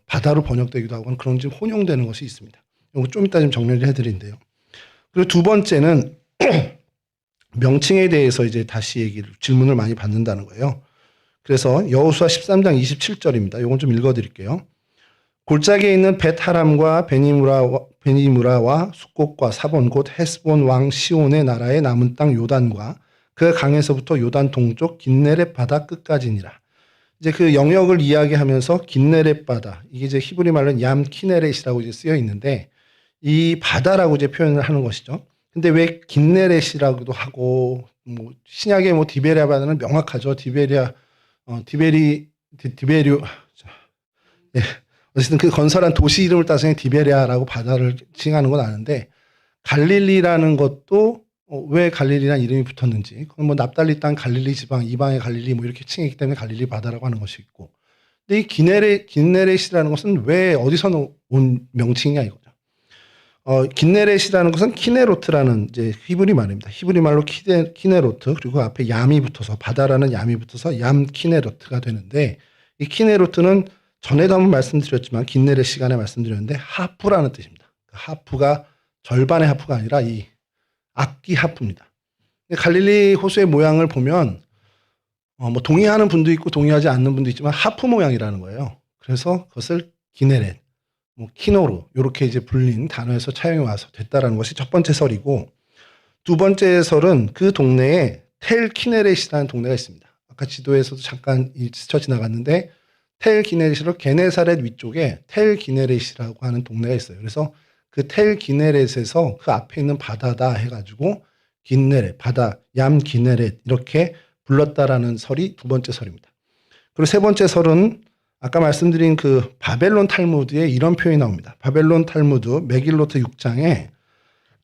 [SPEAKER 1] 바다로 번역되기도 하고 그런 좀 혼용되는 것이 있습니다. 이거 좀 이따 좀 정리를 해드린대요. 그리고 두 번째는 명칭에 대해서 이제 다시 질문을 많이 받는다는 거예요. 그래서 여호수아 13장 27절입니다. 이건 좀 읽어드릴게요. 골짜기에 있는 벳하람과 베니무라와 숫곳과 사본 곧 헤스본 왕 시온의 나라의 남은 땅 요단과 그 강에서부터 요단 동쪽 긴네렛 바다 끝까지니라. 이제 그 영역을 이야기하면서 긴네렛 바다, 이게 이제 히브리 말로는 얌 키네렛이라고 이제 쓰여 있는데 이 바다라고 이제 표현을 하는 것이죠. 근데 왜 긴네렛이라고도 하고 신약의 디베랴 바다는 명확하죠. 디베리오 예. 어쨌든 그 건설한 도시 이름을 따서 디베랴라고 바다를 칭하는 건 아는데 갈릴리라는 것도 왜 갈릴리라는 이름이 붙었는지 그건 납달리 땅 갈릴리 지방 이방의 갈릴리 이렇게 칭했기 때문에 갈릴리 바다라고 하는 것이 있고 근데 이 긴네렛이라는 것은 왜 어디서 온 명칭이냐 이거죠. 긴네렛이라는 것은 키네로트라는 이제 히브리 말입니다. 히브리 말로 키네로트 그리고 앞에 얌이 붙어서 바다라는 얌이 붙어서 얌 키네로트가 되는데 이 키네로트는 전에도 한번 말씀드렸지만 긴네렛 시간에 말씀드렸는데 하프라는 뜻입니다. 하프가 절반의 하프가 아니라 이 악기 하프입니다. 갈릴리 호수의 모양을 보면 뭐 동의하는 분도 있고 동의하지 않는 분도 있지만 하프 모양이라는 거예요. 그래서 그것을 기네렛, 뭐 키노로 이렇게 이제 불린 단어에서 차용이 와서 됐다라는 것이 첫 번째 설이고, 두 번째 설은 그 동네에 텔 키네렛이라는 동네가 있습니다. 아까 지도에서도 잠깐 스쳐 지나갔는데 텔 기네렛으로 게네사렛 위쪽에 텔 기네렛이라고 하는 동네가 있어요. 그래서 그 텔 기네렛에서 그 앞에 있는 바다다 해가지고 긴네렛, 바다, 얌 기네렛 이렇게 불렀다라는 설이 두 번째 설입니다. 그리고 세 번째 설은 아까 말씀드린 그 바벨론 탈무드에 이런 표현이 나옵니다. 바벨론 탈무드 메길로트 6장에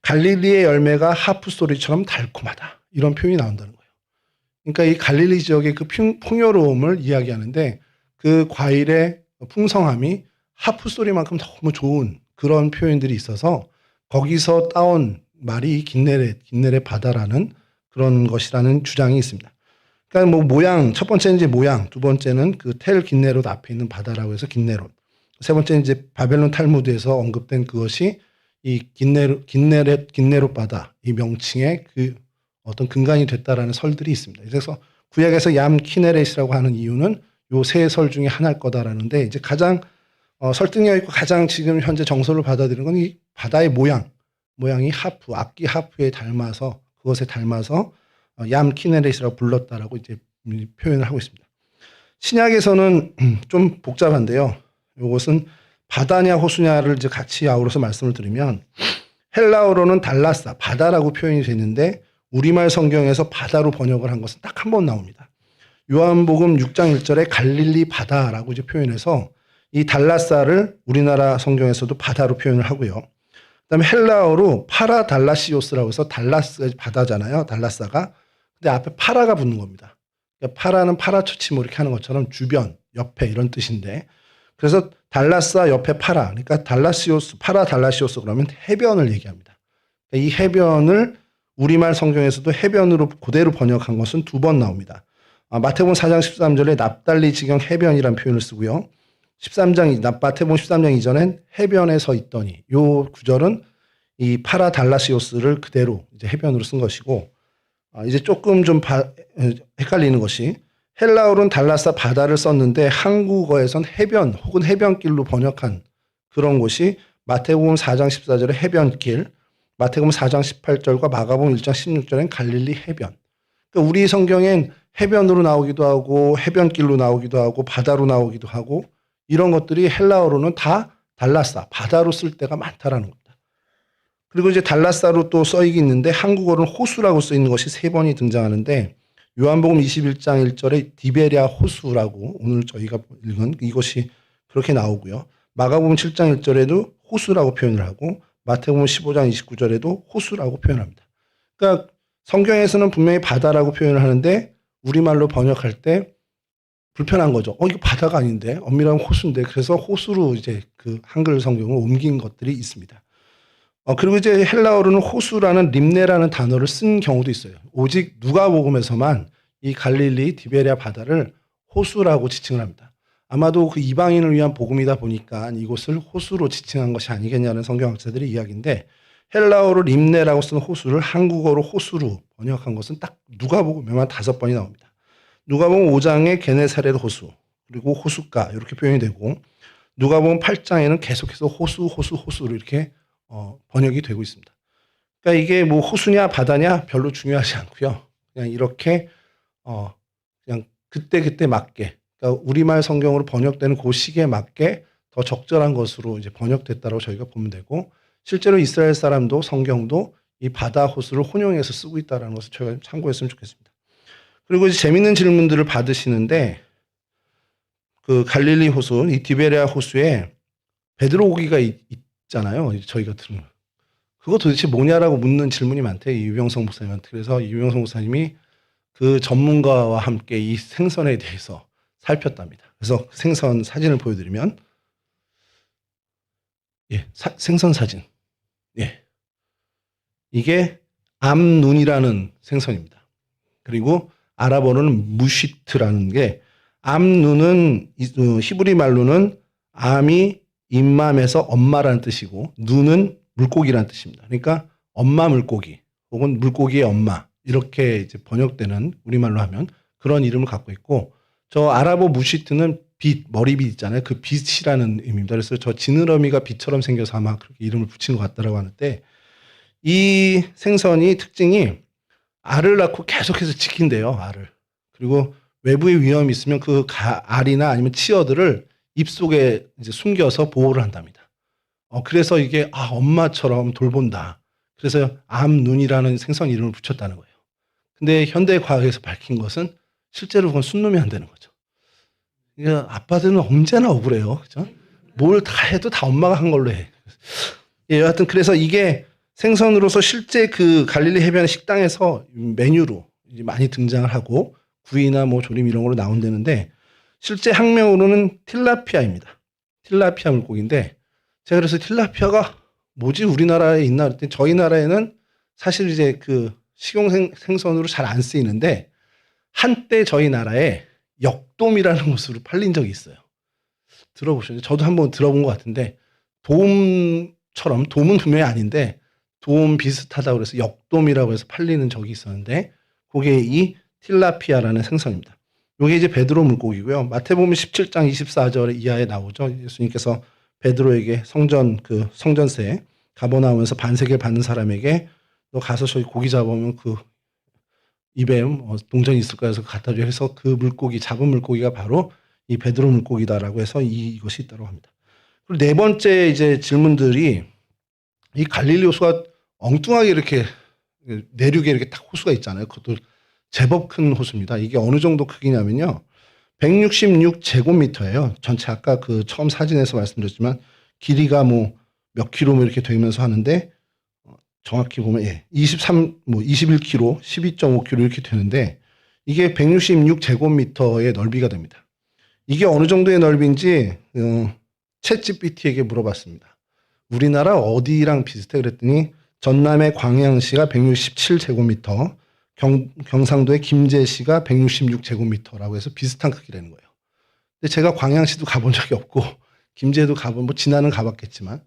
[SPEAKER 1] 갈릴리의 열매가 하프 소리처럼 달콤하다, 이런 표현이 나온다는 거예요. 그러니까 이 갈릴리 지역의 그 풍요로움을 이야기하는데 그 과일의 풍성함이 하프 소리만큼 너무 좋은 그런 표현들이 있어서 거기서 따온 말이 긴네렛 바다라는 그런 것이라는 주장이 있습니다. 그러니까 뭐 모양, 첫 번째는 이제 모양, 두 번째는 그 텔 긴네롯 앞에 있는 바다라고 해서 긴네롯, 세 번째는 이제 바벨론 탈무드에서 언급된 그것이 이 긴네롯 바다, 이 명칭의 그 어떤 근간이 됐다라는 설들이 있습니다. 그래서 구약에서 얌 키네렛이라고 하는 이유는 요 세 설 중에 하나일 거다라는데, 이제 가장 설득력 있고 가장 지금 현재 정설을 받아들이는 건 이 바다의 모양이 하프, 악기 하프에 닮아서, 그것에 닮아서 얌 키네렛이라고 불렀다라고 이제 표현을 하고 있습니다. 신약에서는 좀 복잡한데요. 이것은 바다냐 호수냐를 이제 같이 아우러서 말씀을 드리면, 헬라어로는 달라사, 바다라고 표현이 되는데 우리말 성경에서 바다로 번역을 한 것은 딱 한 번 나옵니다. 요한복음 6장 1절에 갈릴리 바다라고 이제 표현해서 이 달라사를 우리나라 성경에서도 바다로 표현을 하고요. 그다음에 헬라어로 파라달라시오스라고 해서 달라스가 바다잖아요. 달라사가. 근데 앞에 파라가 붙는 겁니다. 그러니까 파라는 파라초치모 이렇게 하는 것처럼 주변, 옆에 이런 뜻인데, 그래서 달라사 옆에 파라, 그러니까 파라달라시오스 그러면 해변을 얘기합니다. 그러니까 이 해변을 우리말 성경에서도 해변으로 그대로 번역한 것은 두 번 나옵니다. 마태복음 4장 13절에 납달리 지경 해변이라는 표현을 쓰고요. 마태복음 13장 이전엔 해변에 서 있더니, 요 구절은 이 파라달라시오스를 그대로 이제 해변으로 쓴 것이고, 이제 조금 좀 헷갈리는 것이 헬라어로는 달라사 바다를 썼는데 한국어에선 해변 혹은 해변길로 번역한 그런 곳이 마태복음 4장 14절에 해변길, 마태복음 4장 18절과 마가복음 1장 16절엔 갈릴리 해변. 그러니까 우리 성경엔 해변으로 나오기도 하고 해변길로 나오기도 하고 바다로 나오기도 하고 이런 것들이 헬라어로는 다 달라사, 바다로 쓸 때가 많다라는 겁니다. 그리고 이제 달라사로 또 써있기 있는데 한국어로는 호수라고 쓰이는 것이 세 번이 등장하는데, 요한복음 21장 1절에 디베랴 호수라고 오늘 저희가 읽은 이것이 그렇게 나오고요. 마가복음 7장 1절에도 호수라고 표현을 하고 마태복음 15장 29절에도 호수라고 표현합니다. 그러니까 성경에서는 분명히 바다라고 표현을 하는데 우리말로 번역할 때 불편한 거죠. 이거 바다가 아닌데, 엄밀하면 호수인데, 그래서 호수로 이제 그 한글 성경을 옮긴 것들이 있습니다. 그리고 이제 헬라어로는 호수라는 림네라는 단어를 쓴 경우도 있어요. 오직 누가복음에서만 이 갈릴리 디베랴 바다를 호수라고 지칭을 합니다. 아마도 그 이방인을 위한 복음이다 보니까 이곳을 호수로 지칭한 것이 아니겠냐는 성경학자들의 이야기인데, 헬라어로 림네라고 쓴 호수를 한국어로 호수로 번역한 것은 딱 누가복음에만 5번이 나옵니다. 누가복음 5장에 게네사렛 호수, 그리고 호숫가 이렇게 표현이 되고, 누가복음 8장에는 계속해서 호수로 이렇게 번역이 되고 있습니다. 그러니까 이게 뭐 호수냐 바다냐 별로 중요하지 않고요. 그냥 이렇게 그냥 그때 맞게, 그러니까 우리말 성경으로 번역되는 그 시기에 맞게 더 적절한 것으로 이제 번역됐다고 저희가 보면 되고, 실제로 이스라엘 사람도 성경도 이 바다 호수를 혼용해서 쓰고 있다는 것을 저희가 참고했으면 좋겠습니다. 그리고 이제 재밌는 질문들을 받으시는데, 그 갈릴리 호수, 이 디베랴 호수에 베드로 고기가 있잖아요. 저희가 들은 그거 도대체 뭐냐라고 묻는 질문이 많대요. 이 유병성 목사님한테. 그래서 이 유병성 목사님이 그 전문가와 함께 이 생선에 대해서 살폈답니다. 그래서 생선 사진을 보여드리면, 생선 사진. 이게 암눈이라는 생선입니다. 그리고 아랍어로는 무시트라는 게, 암눈은 히브리 말로는 암이 임맘에서 엄마라는 뜻이고 눈은 물고기라는 뜻입니다. 그러니까 엄마 물고기 혹은 물고기의 엄마 이렇게 이제 번역되는 우리말로 하면 그런 이름을 갖고 있고 저 아랍어 무시트는 빛, 머리빛 있잖아요. 그 빛이라는 의미입니다. 그래서 저 지느러미가 빛처럼 생겨서 아마 그렇게 이름을 붙인 것 같다라고 하는데 이 생선이 특징이 알을 낳고 계속해서 지킨대요. 알을. 그리고 외부의 위험이 있으면 그 알이나 아니면 치어들을 입속에 이제 숨겨서 보호를 한답니다. 그래서 이게 엄마처럼 돌본다. 그래서 암눈이라는 생선 이름을 붙였다는 거예요. 근데 현대 과학에서 밝힌 것은 실제로 그건 순놈이 안 되는 거죠. 그러니까 아빠들은 언제나 억울해요. 그죠? 뭘 다 해도 다 엄마가 한 걸로 해. 예, 여하튼 그래서 이게 생선으로서 실제 그 갈릴리 해변 식당에서 메뉴로 이제 많이 등장을 하고 구이나 뭐 조림 이런 걸로 나온다는데 실제 학명으로는 틸라피아입니다. 틸라피아 물고기인데 제가 그래서 틸라피아가 뭐지 우리나라에 있나 그랬더니 저희 나라에는 사실 이제 그 식용 생선으로 잘 안 쓰이는데 한때 저희 나라에 역돔이라는 것으로 팔린 적이 있어요. 들어보셨나요? 저도 한번 들어본 것 같은데 돔처럼 돔은 분명히 아닌데 돔 비슷하다고 그래서 역돔이라고 해서 팔리는 적이 있었는데 그게 이 틸라피아라는 생선입니다. 이게 이제 베드로 물고기고요. 마태복음 17장 24절 이하에 나오죠. 예수님께서 베드로에게 성전세 가버나움에서 반세계를 받는 사람에게 너 가서 저기 고기 잡으면 그 입에 동전이 있을 거야 해서 갖다 줘 해서 그 물고기 잡은 물고기가 바로 이 베드로 물고기다라고 해서 이것이 있다고 합니다. 그리고 네 번째 이제 질문들이 이 갈릴리 호수가 엉뚱하게 이렇게 내륙에 이렇게 딱 호수가 있잖아요. 그것도 제법 큰 호수입니다. 이게 어느 정도 크기냐면요. 166제곱미터예요. 전체 아까 그 처음 사진에서 말씀드렸지만 길이가 뭐 몇 킬로 이렇게 되면서 하는데 정확히 보면 21킬로, 12.5킬로 이렇게 되는데 이게 166제곱미터의 넓이가 됩니다. 이게 어느 정도의 넓이인지 챗GPT에게 물어봤습니다. 우리나라 어디랑 비슷해 그랬더니 전남의 광양시가 167제곱미터, 경상도의 김제시가 166제곱미터라고 해서 비슷한 크기라는 거예요. 근데 제가 광양시도 가본 적이 없고 김제도 진안은 가봤겠지만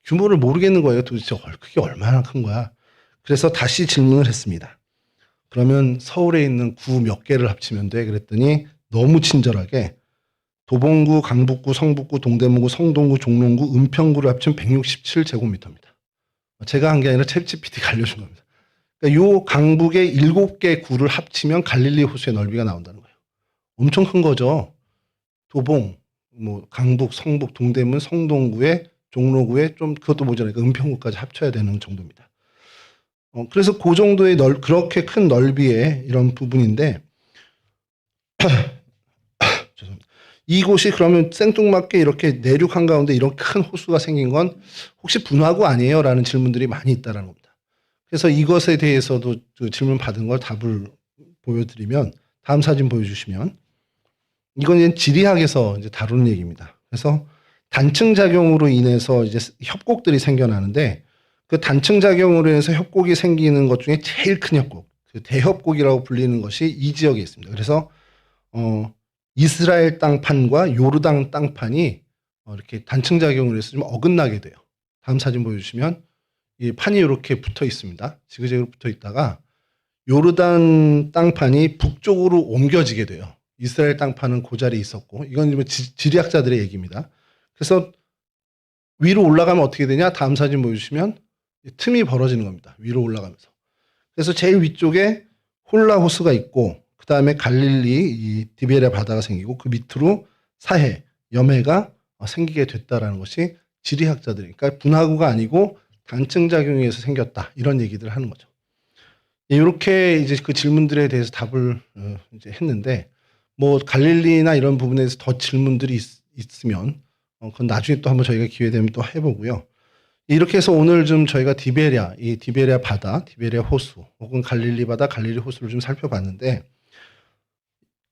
[SPEAKER 1] 규모를 모르겠는 거예요. 도대체 그게 얼마나 큰 거야. 그래서 다시 질문을 했습니다. 그러면 서울에 있는 구 몇 개를 합치면 돼? 그랬더니 너무 친절하게 도봉구, 강북구, 성북구, 동대문구, 성동구, 종로구, 은평구를 합치면 167제곱미터입니다. 제가 한 게 아니라 챗GPT가 알려준 겁니다. 그러니까 요 강북의 7개 구를 합치면 갈릴리 호수의 넓이가 나온다는 거예요. 엄청 큰 거죠. 도봉, 강북, 성북, 동대문, 성동구에 종로구에 좀 그것도 모자라니까 은평구까지 합쳐야 되는 정도입니다. 그래서 그 정도의 그렇게 큰 넓이의 이런 부분인데 죄송합니다. 이곳이 그러면 생뚱맞게 이렇게 내륙 한가운데 이런 큰 호수가 생긴 건 혹시 분화구 아니에요? 라는 질문들이 많이 있다는 겁니다. 그래서 이것에 대해서도 그 질문 받은 걸 답을 보여드리면 다음 사진 보여주시면 이건 이제 지리학에서 이제 다루는 얘기입니다. 그래서 단층 작용으로 인해서 이제 협곡들이 생겨나는데 그 단층 작용으로 인해서 협곡이 생기는 것 중에 제일 큰 협곡, 그 대협곡이라고 불리는 것이 이 지역에 있습니다. 그래서 이스라엘 땅판과 요르단 땅판이 이렇게 단층 작용으로 해서 좀 어긋나게 돼요. 다음 사진 보여주시면 이 판이 이렇게 붙어 있습니다. 지그재그로 붙어 있다가 요르단 땅판이 북쪽으로 옮겨지게 돼요. 이스라엘 땅판은 그 자리에 있었고 이건 지리학자들의 얘기입니다. 그래서 위로 올라가면 어떻게 되냐? 다음 사진 보여주시면 틈이 벌어지는 겁니다. 위로 올라가면서. 그래서 제일 위쪽에 홀라 호수가 있고 그 다음에 갈릴리 이 디베레아 바다가 생기고 그 밑으로 사해, 염해가 생기게 됐다라는 것이 지리학자들이 그러니까 분화구가 아니고 단층 작용에 의해서 생겼다 이런 얘기들을 하는 거죠. 이렇게 이제 그 질문들에 대해서 답을 이제 했는데 갈릴리나 이런 부분에 대해서 더 질문들이 있으면 그건 나중에 또 한번 저희가 기회 되면 또 해보고요. 이렇게 해서 오늘 좀 저희가 이 디베레아 바다, 디베레아 호수, 혹은 갈릴리 바다, 갈릴리 호수를 좀 살펴봤는데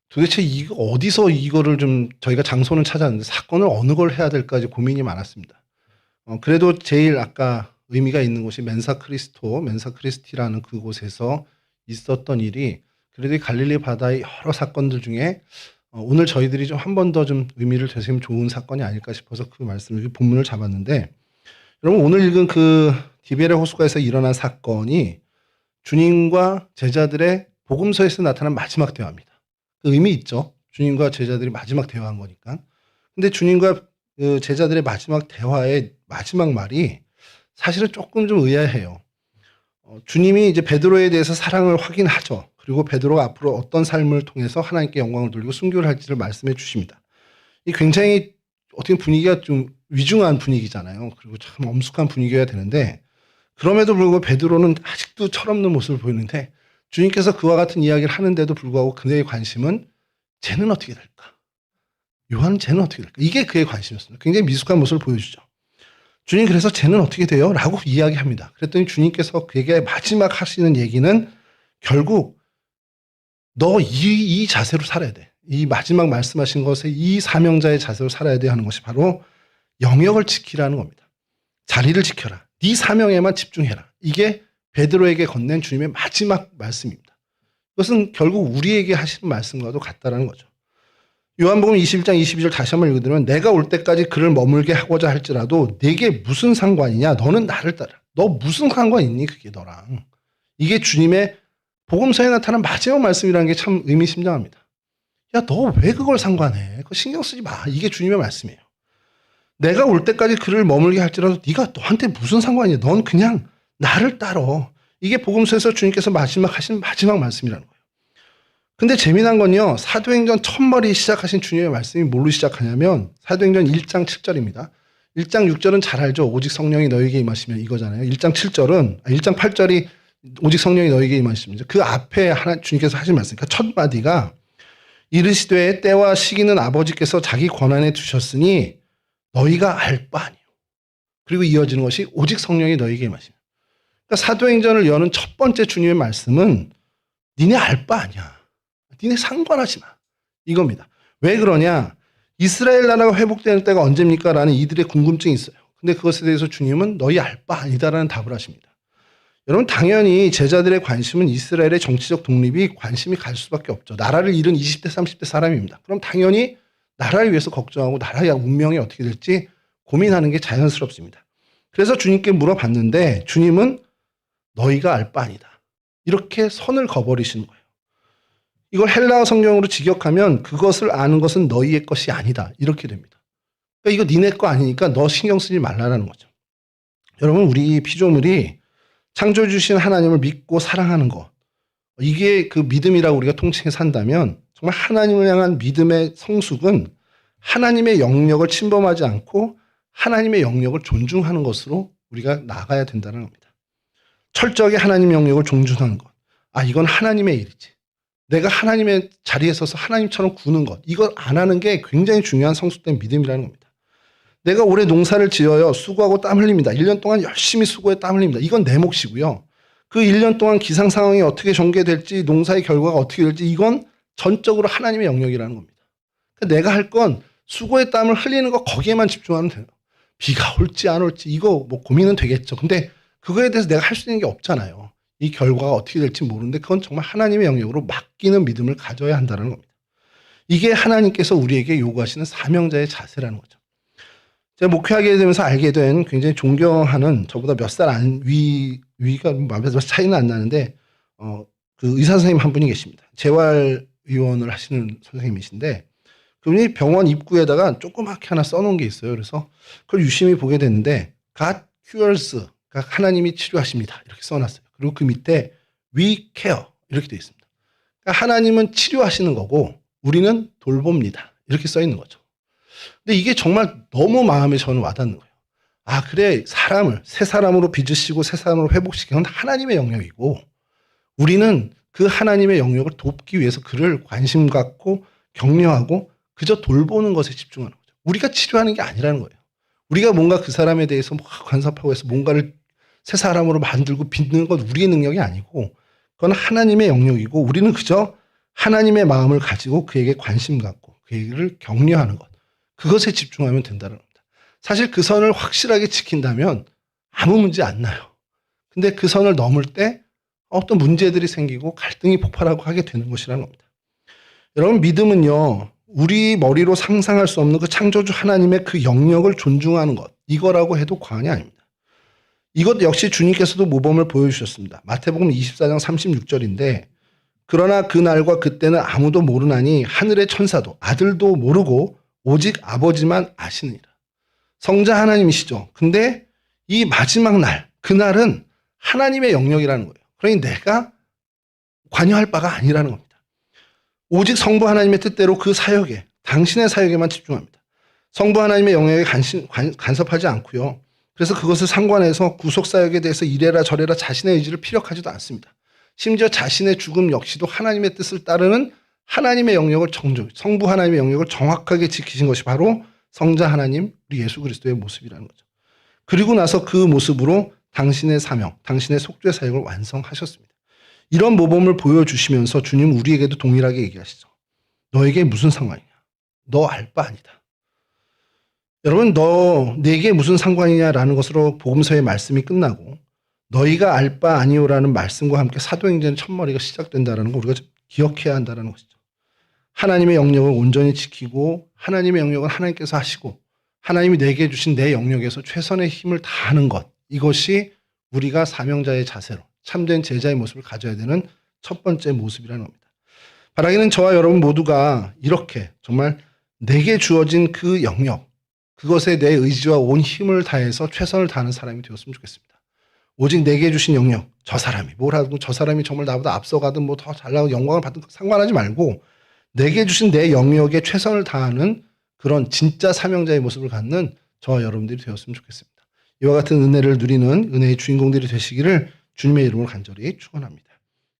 [SPEAKER 1] 도대체 어디서 이거를 좀 저희가 장소는 찾았는데 사건을 어느 걸 해야 될까 고민이 많았습니다. 그래도 제일 아까 의미가 있는 곳이 멘사 크리스티라는 그곳에서 있었던 일이 그래도 갈릴리 바다의 여러 사건들 중에 오늘 저희들이 좀 한 번 더 좀 의미를 되새기면 좋은 사건이 아닐까 싶어서 그 말씀을 본문을 잡았는데 여러분 오늘 읽은 그 디베레 호수가에서 일어난 사건이 주님과 제자들의 복음서에서 나타난 마지막 대화입니다. 그 의미 있죠. 주님과 제자들이 마지막 대화한 거니까. 근데 주님과 제자들의 마지막 대화의 마지막 말이 사실은 조금 좀 의아해요. 주님이 이제 베드로에 대해서 사랑을 확인하죠. 그리고 베드로가 앞으로 어떤 삶을 통해서 하나님께 영광을 돌리고 순교를 할지를 말씀해 주십니다. 이 굉장히 어떻게 분위기가 좀 위중한 분위기잖아요. 그리고 참 엄숙한 분위기여야 되는데 그럼에도 불구하고 베드로는 아직도 철없는 모습을 보이는데 주님께서 그와 같은 이야기를 하는데도 불구하고 그의 관심은 쟤는 어떻게 될까? 요한은 쟤는 어떻게 될까? 이게 그의 관심이었습니다. 굉장히 미숙한 모습을 보여주죠. 주님 그래서 쟤는 어떻게 돼요? 라고 이야기합니다. 그랬더니 주님께서 그에게 마지막 하시는 얘기는 결국 너 이 자세로 살아야 돼. 이 마지막 말씀하신 것에 이 사명자의 자세로 살아야 돼 하는 것이 바로 영역을 지키라는 겁니다. 자리를 지켜라. 네 사명에만 집중해라. 이게 베드로에게 건넨 주님의 마지막 말씀입니다. 이것은 결국 우리에게 하시는 말씀과도 같다라는 거죠. 요한복음 21장 22절 다시 한번 읽으면 내가 올 때까지 그를 머물게 하고자 할지라도 내게 무슨 상관이냐? 너는 나를 따라. 너 무슨 상관 있니? 그게 너랑. 이게 주님의 복음서에 나타난 마지막 말씀이라는 게 참 의미심장합니다. 야, 너 왜 그걸 상관해? 그거 신경 쓰지 마. 이게 주님의 말씀이에요. 내가 올 때까지 그를 머물게 할지라도 네가 너한테 무슨 상관이냐? 넌 그냥 나를 따러. 이게 복음서에서 주님께서 마지막 하신 마지막 말씀이라는 거예요. 근데 재미난 건요. 사도행전 첫머리 시작하신 주님의 말씀이 뭘로 시작하냐면 사도행전 1장 7절입니다. 1장 6절은 잘 알죠. 오직 성령이 너에게 임하시면 이거잖아요. 1장 8절이 오직 성령이 너에게 임하십니다. 그 앞에 주님께서 하신 말씀, 그러니까 첫 마디가 이르시되 때와 시기는 아버지께서 자기 권한에 두셨으니 너희가 알 바 아니요. 그리고 이어지는 것이 오직 성령이 너에게 임하십니다. 그러니까 사도행전을 여는 첫 번째 주님의 말씀은 니네 알 바 아니야. 니네 상관하지 마. 이겁니다. 왜 그러냐? 이스라엘 나라가 회복되는 때가 언제입니까? 라는 이들의 궁금증이 있어요. 근데 그것에 대해서 주님은 너희 알 바 아니다라는 답을 하십니다. 여러분 당연히 제자들의 관심은 이스라엘의 정치적 독립이 관심이 갈 수밖에 없죠. 나라를 잃은 20대 30대 사람입니다. 그럼 당연히 나라를 위해서 걱정하고 나라의 운명이 어떻게 될지 고민하는 게 자연스럽습니다. 그래서 주님께 물어봤는데 주님은 너희가 알 바 아니다. 이렇게 선을 그어버리시는 거예요. 이걸 헬라어 성경으로 직역하면 그것을 아는 것은 너희의 것이 아니다. 이렇게 됩니다. 그러니까 이거 니네 거 아니니까 너 신경 쓰지 말라는 거죠. 여러분 우리 피조물이 창조해 주신 하나님을 믿고 사랑하는 것. 이게 그 믿음이라고 우리가 통칭해 산다면 정말 하나님을 향한 믿음의 성숙은 하나님의 영역을 침범하지 않고 하나님의 영역을 존중하는 것으로 우리가 나가야 된다는 겁니다. 철저하게 하나님의 영역을 존중하는 것. 아, 이건 하나님의 일이지. 내가 하나님의 자리에 서서 하나님처럼 구는 것. 이걸 안 하는 게 굉장히 중요한 성숙된 믿음이라는 겁니다. 내가 올해 농사를 지어요. 수고하고 땀 흘립니다. 1년 동안 열심히 수고해 땀 흘립니다. 이건 내 몫이고요. 그 1년 동안 기상 상황이 어떻게 전개될지 농사의 결과가 어떻게 될지 이건 전적으로 하나님의 영역이라는 겁니다. 그러니까 내가 할 건 수고의 땀을 흘리는 거 거기에만 집중하면 돼요. 비가 올지 안 올지 이거 뭐 고민은 되겠죠. 근데 그거에 대해서 내가 할 수 있는 게 없잖아요. 이 결과가 어떻게 될지 모르는데 그건 정말 하나님의 영역으로 맡기는 믿음을 가져야 한다는 겁니다. 이게 하나님께서 우리에게 요구하시는 사명자의 자세라는 거죠. 제가 목회하게 되면서 알게 된 굉장히 존경하는 저보다 몇 살 위가 몇 차이는 안 나는데 그 의사 선생님 한 분이 계십니다. 재활의원을 하시는 선생님이신데 그분이 병원 입구에다가 조그맣게 하나 써놓은 게 있어요. 그래서 그걸 유심히 보게 됐는데 God cures, 그러니까 하나님이 치료하십니다. 이렇게 써놨어요. 그리고 그 밑에 We care 이렇게 되어 있습니다. 그러니까 하나님은 치료하시는 거고 우리는 돌봅니다. 이렇게 써 있는 거죠. 근데 이게 정말 너무 마음에 저는 와닿는 거예요. 아, 그래. 새 사람으로 빚으시고 새 사람으로 회복시키는 건 하나님의 영역이고 우리는 그 하나님의 영역을 돕기 위해서 그를 관심 갖고 격려하고 그저 돌보는 것에 집중하는 거죠. 우리가 치료하는 게 아니라는 거예요. 우리가 뭔가 그 사람에 대해서 막 간섭하고 해서 뭔가를 새 사람으로 만들고 빚는 건 우리의 능력이 아니고 그건 하나님의 영역이고 우리는 그저 하나님의 마음을 가지고 그에게 관심 갖고 그를 격려하는 것. 그것에 집중하면 된다는 겁니다. 사실 그 선을 확실하게 지킨다면 아무 문제 안 나요. 근데 그 선을 넘을 때 어떤 문제들이 생기고 갈등이 폭발하고 하게 되는 것이라는 겁니다. 여러분 믿음은요. 우리 머리로 상상할 수 없는 그 창조주 하나님의 그 영역을 존중하는 것. 이거라고 해도 과언이 아닙니다. 이것 역시 주님께서도 모범을 보여주셨습니다. 마태복음 24장 36절인데 그러나 그날과 그때는 아무도 모르나니 하늘의 천사도 아들도 모르고 오직 아버지만 아시느니라. 성자 하나님이시죠. 근데 이 마지막 날, 그날은 하나님의 영역이라는 거예요. 그러니 내가 관여할 바가 아니라는 겁니다. 오직 성부 하나님의 뜻대로 그 사역에, 당신의 사역에만 집중합니다. 성부 하나님의 영역에 간섭하지 않고요. 그래서 그것을 상관해서 구속사역에 대해서 이래라 저래라 자신의 의지를 피력하지도 않습니다. 심지어 자신의 죽음 역시도 하나님의 뜻을 따르는 하나님의 영역을 성부 하나님의 영역을 정확하게 지키신 것이 바로 성자 하나님, 우리 예수 그리스도의 모습이라는 거죠. 그리고 나서 그 모습으로 당신의 사명, 당신의 속죄 사역을 완성하셨습니다. 이런 모범을 보여주시면서 주님 우리에게도 동일하게 얘기하시죠. 너에게 무슨 상관이냐? 너 알 바 아니다. 여러분, 내게 무슨 상관이냐라는 것으로 복음서의 말씀이 끝나고 너희가 알 바 아니오라는 말씀과 함께 사도행전 첫머리가 시작된다는 거 우리가 기억해야 한다는 것이죠. 하나님의 영역을 온전히 지키고 하나님의 영역은 하나님께서 하시고 하나님이 내게 주신 내 영역에서 최선의 힘을 다하는 것, 이것이 우리가 사명자의 자세로 참된 제자의 모습을 가져야 되는 첫 번째 모습이라는 겁니다. 바라기는 저와 여러분 모두가 이렇게 정말 내게 주어진 그 영역, 그것에 내 의지와 온 힘을 다해서 최선을 다하는 사람이 되었으면 좋겠습니다. 오직 내게 주신 영역, 저 사람이 뭘 하든 저 사람이 정말 나보다 앞서가든 뭐 더 잘나고 영광을 받든 상관하지 말고 내게 주신 내 영역에 최선을 다하는 그런 진짜 사명자의 모습을 갖는 저와 여러분들이 되었으면 좋겠습니다. 이와 같은 은혜를 누리는 은혜의 주인공들이 되시기를 주님의 이름으로 간절히 축원합니다.